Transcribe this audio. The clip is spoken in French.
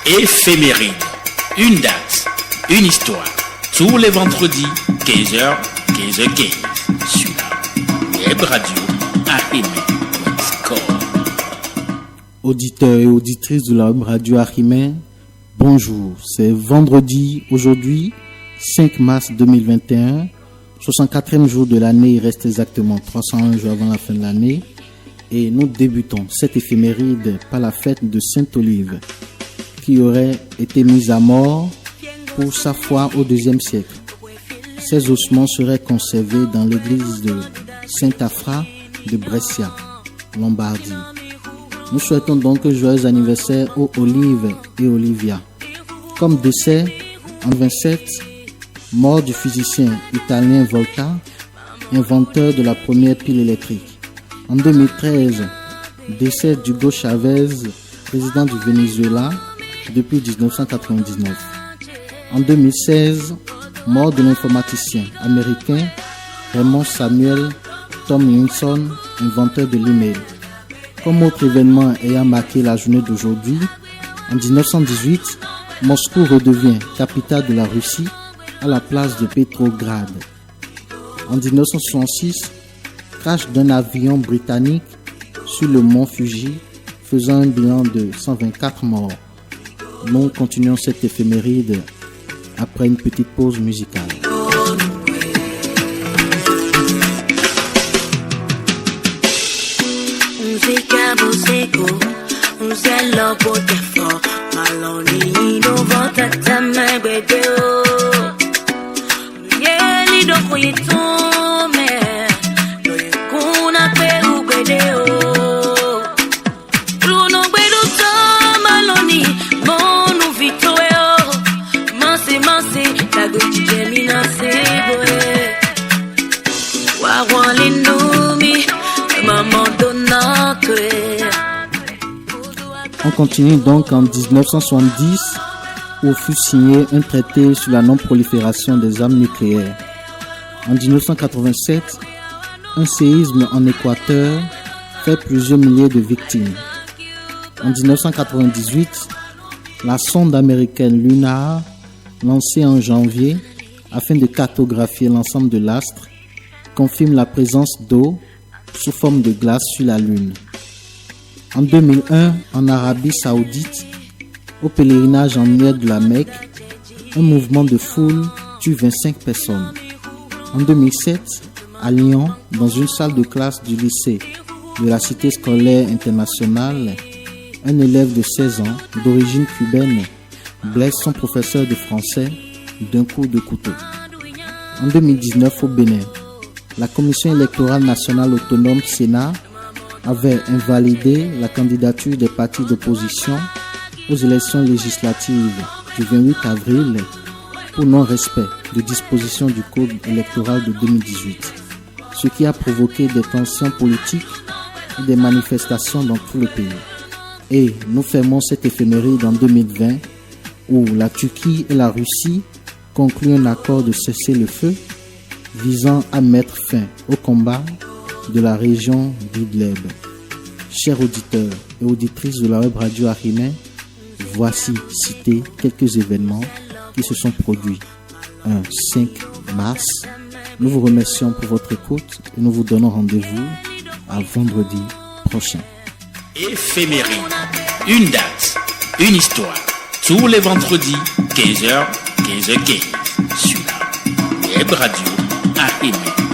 Éphéméride. Une date, une histoire. Tous les vendredis, 15h, 15h15. Sur la web radio ahimé.com. Auditeurs et auditrices de la web radio Ahimé, bonjour. C'est vendredi, aujourd'hui, 5 mars 2021. 64e jour de l'année, il reste exactement 301 jours avant la fin de l'année. Et nous débutons cette éphéméride par la fête de Sainte-Olive, qui aurait été mise à mort pour sa foi au IIe siècle. Ses ossements seraient conservés dans l'église de Saint-Afra de Brescia, Lombardie. Nous souhaitons donc un joyeux anniversaire aux Olive et Olivia. Comme décès, en 27, mort du physicien italien Volta, inventeur de la première pile électrique. En 2013, décès d'Hugo Chavez, président du Venezuela depuis 1999. En 2016, mort de l'informaticien américain Raymond Samuel Tomlinson, inventeur de l'email. Comme autre événement ayant marqué la journée d'aujourd'hui, en 1918, Moscou redevient capitale de la Russie à la place de Petrograd. En 1966, crash d'un avion britannique sur le mont Fuji, faisant un bilan de 124 morts. Nous continuons cette éphéméride après une petite pause musicale. On continue donc en 1970 où fut signé un traité sur la non-prolifération des armes nucléaires. En 1987, un séisme en Équateur fait plusieurs milliers de victimes. En 1998, la sonde américaine Lunar, lancée en janvier afin de cartographier l'ensemble de l'astre, confirme la présence d'eau sous forme de glace sur la Lune. En 2001, en Arabie Saoudite, au pèlerinage en annuel de la Mecque, un mouvement de foule tue 25 personnes. En 2007, à Lyon, dans une salle de classe du lycée de la Cité scolaire internationale, un élève de 16 ans, d'origine cubaine, blesse son professeur de français d'un coup de couteau. En 2019, au Bénin, la Commission électorale nationale autonome Sénat avait invalidé la candidature des partis d'opposition aux élections législatives du 28 avril pour non-respect de dispositions du Code électoral de 2018, ce qui a provoqué des tensions politiques et des manifestations dans tout le pays. Et nous fermons cette éphéméride en 2020 où la Turquie et la Russie concluent un accord de cessez-le-feu visant à mettre fin au combat de la région d'Idlib. Chers auditeurs et auditrices de la web radio Ahimé, voici cités quelques événements qui se sont produits un 5 mars. Nous vous remercions pour votre écoute et nous vous donnons rendez-vous à vendredi prochain. Éphéméride. Une date, une histoire. Tous les vendredis, 15h, 15h15. Sur la web radio Ahimé.